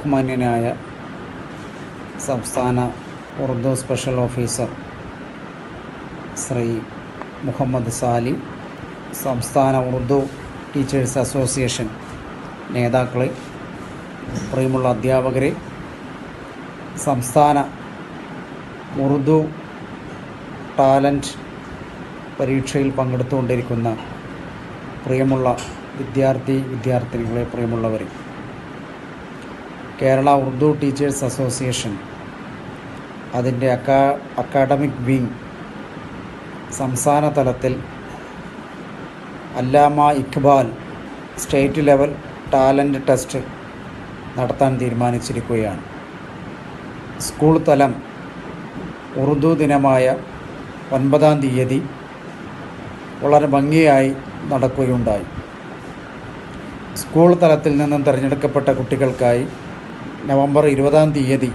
ബഹുമാന്യനായ സംസ്ഥാന Urdu special officer Shri Muhammad Sali, സംസ്ഥാന ഉറുദു ടീച്ചേഴ്സ് അസോസിയേഷൻ നേതാക്കളെ, പ്രിയമുള്ള അധ്യാപകരെ, സംസ്ഥാന ഉറുദു ടാലൻറ്റ് പരീക്ഷയിൽ പങ്കെടുത്തുകൊണ്ടിരിക്കുന്ന പ്രിയമുള്ള വിദ്യാർത്ഥിനികളെ, പ്രിയമുള്ളവരെ, കേരള ഉറുദു ടീച്ചേഴ്സ് അസോസിയേഷൻ അതിൻ്റെ അക്കാഡമിക് വിങ് സംസ്ഥാന തലത്തിൽ അല്ലാമ Iqbal state level talent test നടത്താൻ തീരുമാനിച്ചിരിക്കുകയാണ്. സ്കൂൾ തലം ഉറുദു ദിനമായ 9-ാം തീയതി വളരെ ഭംഗിയായി നടക്കുകയുണ്ടായി. സ്കൂൾ തലത്തിൽ നിന്നും തിരഞ്ഞെടുക്കപ്പെട്ട കുട്ടികൾക്കായി നവംബർ 20-ാം തീയതി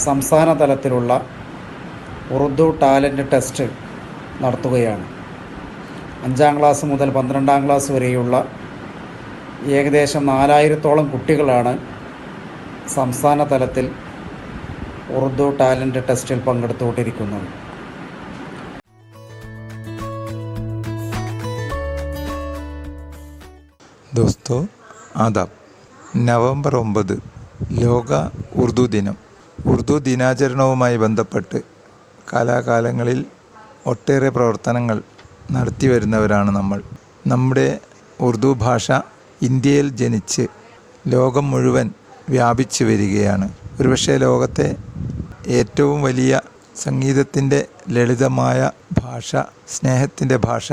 സംസ്ഥാന തലത്തിലുള്ള ഉറുദു ടാലൻറ്റ് ടെസ്റ്റ് നടത്തുകയാണ്. 5-ാം ക്ലാസ് മുതൽ 12-ാം ക്ലാസ് വരെയുള്ള ഏകദേശം 4000-ഓളം കുട്ടികളാണ് സംസ്ഥാന തലത്തിൽ ഉറുദു ടാലൻറ്റ് ടെസ്റ്റിൽ പങ്കെടുത്തുകൊണ്ടിരിക്കുന്നത്. ദോസ്തോ ആദാബ്. നവംബർ 9 ലോക ഉറുദു ദിനം. ഉറുദു ദിനാചരണവുമായി ബന്ധപ്പെട്ട് കാലാകാലങ്ങളിൽ ഒട്ടേറെ പ്രവർത്തനങ്ങൾ നടത്തി വരുന്നവരാണ് നമ്മൾ. നമ്മുടെ ഉറുദു ഭാഷ ഇന്ത്യയിൽ ജനിച്ച് ലോകം മുഴുവൻ വ്യാപിച്ചു വരികയാണ്. ഒരുപക്ഷെ ലോകത്തെ ഏറ്റവും വലിയ സംഗീതത്തിൻ്റെ ലളിതമായ ഭാഷ, സ്നേഹത്തിൻ്റെ ഭാഷ,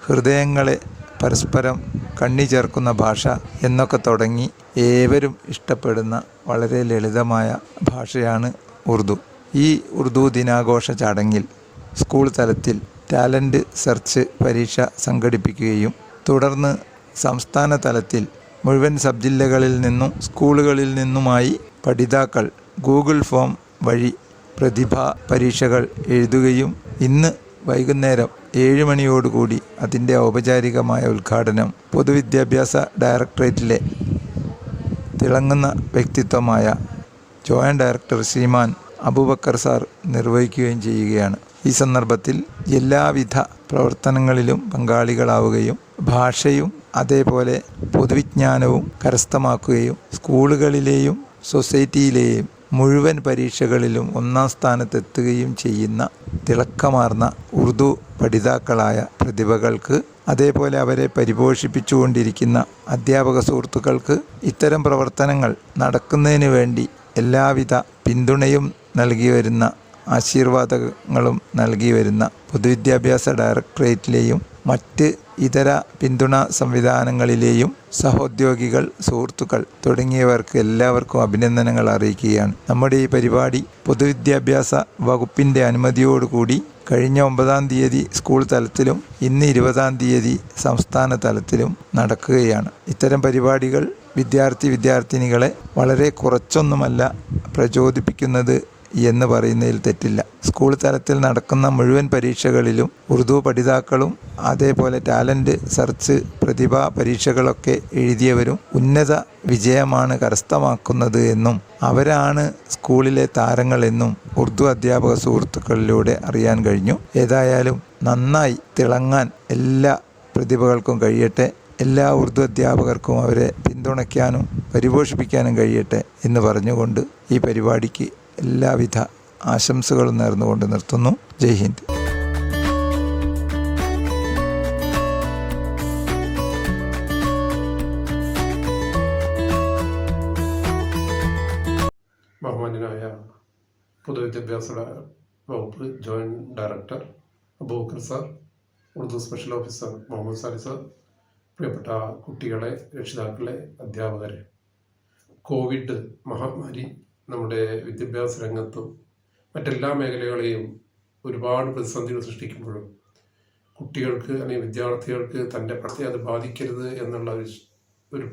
ഹൃദയങ്ങളെ പരസ്പരം കണ്ണി ചേർക്കുന്ന ഭാഷ എന്നൊക്കെ തുടങ്ങി ഏവരും ഇഷ്ടപ്പെടുന്ന വളരെ ലളിതമായ ഭാഷയാണ് ഉറുദു. ഈ ഉറുദു ദിനാഘോഷ ചടങ്ങിൽ സ്കൂൾ തലത്തിൽ ടാലൻറ്റ് സെർച്ച് പരീക്ഷ സംഘടിപ്പിക്കുകയും തുടർന്ന് സംസ്ഥാന തലത്തിൽ മുഴുവൻ സബ് ജില്ലകളിൽ നിന്നും സ്കൂളുകളിൽ നിന്നുമായി പഠിതാക്കൾ ഗൂഗിൾ ഫോം വഴി പ്രതിഭാ പരീക്ഷകൾ എഴുതുകയും ഇന്ന് വൈകുന്നേരം 7 മണിയോടുകൂടി അതിൻ്റെ ഔപചാരികമായ ഉദ്ഘാടനം പൊതുവിദ്യാഭ്യാസ ഡയറക്ടറേറ്റിലെ തിളങ്ങുന്ന വ്യക്തിത്വമായ ജോയിൻ്റ് ഡയറക്ടർ ശ്രീമാൻ അബൂബക്കർ സാർ നിർവഹിക്കുകയും ചെയ്യുകയാണ്. ഈ സന്ദർഭത്തിൽ എല്ലാവിധ പ്രവർത്തനങ്ങളിലും പങ്കാളികളാവുകയും ഭാഷയും അതേപോലെ പൊതുവിജ്ഞാനവും കരസ്ഥമാക്കുകയും സ്കൂളുകളിലെയും സൊസൈറ്റിയിലെയും മുഴുവൻ പരീക്ഷകളിലും 1-ാം സ്ഥാനത്തെത്തുകയും ചെയ്യുന്ന തിളക്കമാർന്ന ഉറുദു പഠിതാക്കളായ പ്രതിഭകൾക്ക്, അതേപോലെ അവരെ പരിപോഷിപ്പിച്ചുകൊണ്ടിരിക്കുന്ന അധ്യാപക സുഹൃത്തുക്കൾക്ക് ഇത്തരം പ്രവർത്തനങ്ങൾ നടക്കുന്നതിന് വേണ്ടി എല്ലാവിധ പിന്തുണയും നൽകി വരുന്ന, ആശീർവാദങ്ങളും നൽകി വരുന്ന പൊതുവിദ്യാഭ്യാസ ഡയറക്ടറേറ്റിലെയും മറ്റ് ഇതര പിന്തുണാ സംവിധാനങ്ങളിലെയും സഹോദ്യോഗികൾ, സുഹൃത്തുക്കൾ തുടങ്ങിയവർക്ക് എല്ലാവർക്കും അഭിനന്ദനങ്ങൾ അറിയിക്കുകയാണ്. നമ്മുടെ ഈ പരിപാടി പൊതുവിദ്യാഭ്യാസ വകുപ്പിൻ്റെ അനുമതിയോടുകൂടി കഴിഞ്ഞ 9-ാം തീയതി സ്കൂൾ തലത്തിലും ഇന്ന് 20-ാം തീയതി സംസ്ഥാന തലത്തിലും നടക്കുകയാണ്. ഇത്തരം പരിപാടികൾ വിദ്യാർത്ഥിനികളെ വളരെ കുറച്ചൊന്നുമല്ല പ്രചോദിപ്പിക്കുന്നത് എന്ന് പറയുന്നതിൽ തെറ്റില്ല. സ്കൂൾ തലത്തിൽ നടക്കുന്ന മുഴുവൻ പരീക്ഷകളിലും ഉറുദു പഠിതാക്കളും അതേപോലെ ടാലൻറ്റ് സെർച്ച് പ്രതിഭാ പരീക്ഷകളൊക്കെ എഴുതിയവരും ഉന്നത വിജയമാണ് കരസ്ഥമാക്കുന്നത് എന്നും അവരാണ് സ്കൂളിലെ താരങ്ങളെന്നും ഉറുദു അധ്യാപക സുഹൃത്തുക്കളിലൂടെ അറിയാൻ കഴിഞ്ഞു. ഏതായാലും നന്നായി തിളങ്ങാൻ എല്ലാ പ്രതിഭകൾക്കും കഴിയട്ടെ. എല്ലാ ഉറുദു അധ്യാപകർക്കും അവരെ പിന്തുണയ്ക്കാനും പരിപോഷിപ്പിക്കാനും കഴിയട്ടെ എന്ന് പറഞ്ഞുകൊണ്ട് ഈ പരിപാടിക്ക് എല്ലാവിധ ആശംസകളും നേർന്നുകൊണ്ട് നിർത്തുന്നു. ജയ് ഹിന്ദ്. ബഹുമാന്യനായ പൊതുവിദ്യാഭ്യാസ വകുപ്പ് joint director Abubakar sir, Urdu special officer Muhammad Sali sir, പ്രിയപ്പെട്ട കുട്ടികളെ, രക്ഷിതാക്കളെ, അധ്യാപകരെ, കോവിഡ് മഹാമാരി നമ്മുടെ വിദ്യാഭ്യാസ രംഗത്തും മറ്റെല്ലാ മേഖലകളെയും ഒരുപാട് പ്രതിസന്ധികൾ സൃഷ്ടിക്കുമ്പോഴും കുട്ടികൾക്ക് അല്ലെങ്കിൽ വിദ്യാർത്ഥികൾക്ക് തൻ്റെ പ്രത്യേകത ബാധിക്കരുത് എന്നുള്ള ഒരു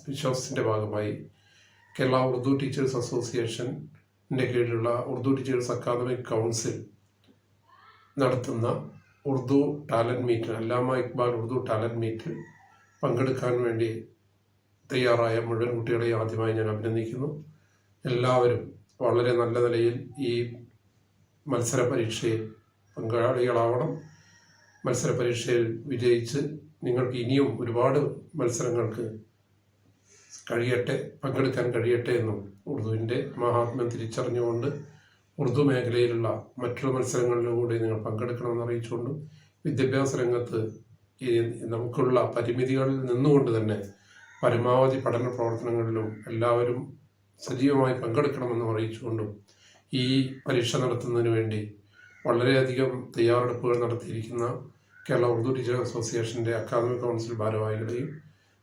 വിശ്വാസത്തിൻ്റെ ഭാഗമായി കേരള ഉറുദു ടീച്ചേഴ്സ് അസോസിയേഷൻ്റെ കീഴിലുള്ള ഉറുദു ടീച്ചേഴ്സ് അക്കാദമിക് കൗൺസിൽ നടത്തുന്ന ഉറുദു ടാലൻറ്റ് മീറ്റ്, അല്ലാമ ഇക്ബാൽ ഉറുദു ടാലൻറ്റ് മീറ്റിൽ പങ്കെടുക്കാൻ വേണ്ടി തയ്യാറായ മുഴുവൻ കുട്ടികളെയും ആദ്യമായി ഞാൻ അഭിനന്ദിക്കുന്നു. എല്ലാവരും വളരെ നല്ല നിലയിൽ ഈ മത്സര പരീക്ഷയിൽ പങ്കാളികളാവണം. മത്സര പരീക്ഷയിൽ വിജയിച്ച് നിങ്ങൾക്ക് ഇനിയും ഒരുപാട് മത്സരങ്ങൾക്ക് പങ്കെടുക്കാൻ കഴിയട്ടെ എന്നും ഉറുദുവിൻ്റെ മഹാത്മ്യം തിരിച്ചറിഞ്ഞുകൊണ്ട് ഉറുദു മേഖലയിലുള്ള മറ്റുള്ള മത്സരങ്ങളിലൂടെ നിങ്ങൾ പങ്കെടുക്കണമെന്ന് അറിയിച്ചുകൊണ്ടും വിദ്യാഭ്യാസ രംഗത്ത് നമുക്കുള്ള പരിമിതികളിൽ നിന്നുകൊണ്ട് തന്നെ പരമാവധി പഠന പ്രവർത്തനങ്ങളിലും എല്ലാവരും സജീവമായി പങ്കെടുക്കണമെന്ന് അറിയിച്ചുകൊണ്ടും ഈ പരീക്ഷ നടത്തുന്നതിന് വേണ്ടി വളരെയധികം തയ്യാറെടുപ്പുകൾ നടത്തിയിരിക്കുന്ന കേരള ഉറുദു ടീച്ചർ അസോസിയേഷൻ്റെ അക്കാദമിക് കൗൺസിൽ ഭാരവാഹികളെയും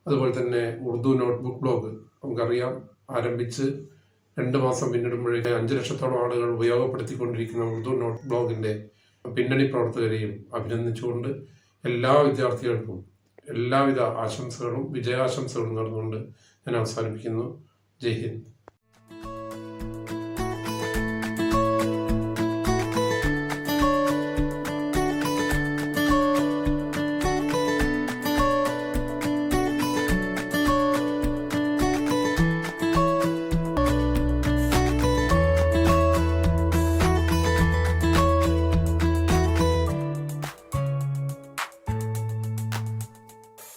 അതുപോലെ തന്നെ ഉറുദു നോട്ട്ബുക്ക് ബ്ലോഗ് നമുക്കറിയാം ആരംഭിച്ച് 2 മാസം പിന്നിടുമ്പോഴേക്ക് 5 ലക്ഷത്തോളം ആളുകൾ ഉപയോഗപ്പെടുത്തിക്കൊണ്ടിരിക്കുന്ന ഉറുദു നോട്ട് ബ്ലോഗിൻ്റെ പിന്നണി പ്രവർത്തകരെയും അഭിനന്ദിച്ചുകൊണ്ട് എല്ലാ വിദ്യാർത്ഥികൾക്കും എല്ലാവിധ ആശംസകളും വിജയാശംസകളും നേർന്നുകൊണ്ട് ഞാൻ അവസാനിപ്പിക്കുന്നു. ജയ് ഹിന്ദ്.